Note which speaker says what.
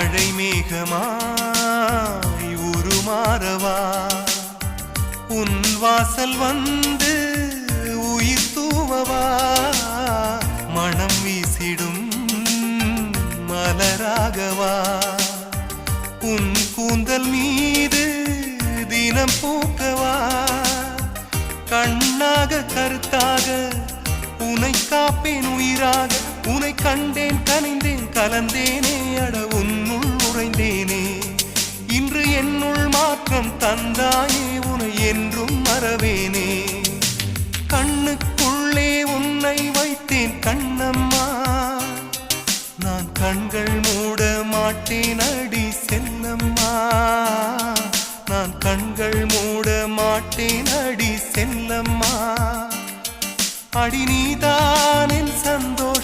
Speaker 1: மழை மேகமாய் உருமாறவா உன் வாசல் வந்து உயிர் தூவவா மனம் வீசிடும் மலராகவா உன் கூந்தல் மீது தினம் பூக்கவா கண்ணாக கருத்தாக உனை காப்பேன் உயிராக உனை கண்டேன் கனிந்தேன் கலந்தேனே அட உன்னுள் உறைந்தேனே இன்று என்னுள் மாற்றம் தந்தாயே உனை என்றும் மறவேனே கண்ணுக்குள்ளே உன்னை வைத்தேன் கண்ணம்மா நான் கண்கள் மூட மாட்டேன் அடி செல்லம்மா நான் கண்கள் மூட மாட்டேன் அடி செல்லம்மா அடி நீதான் என் சந்தோஷம்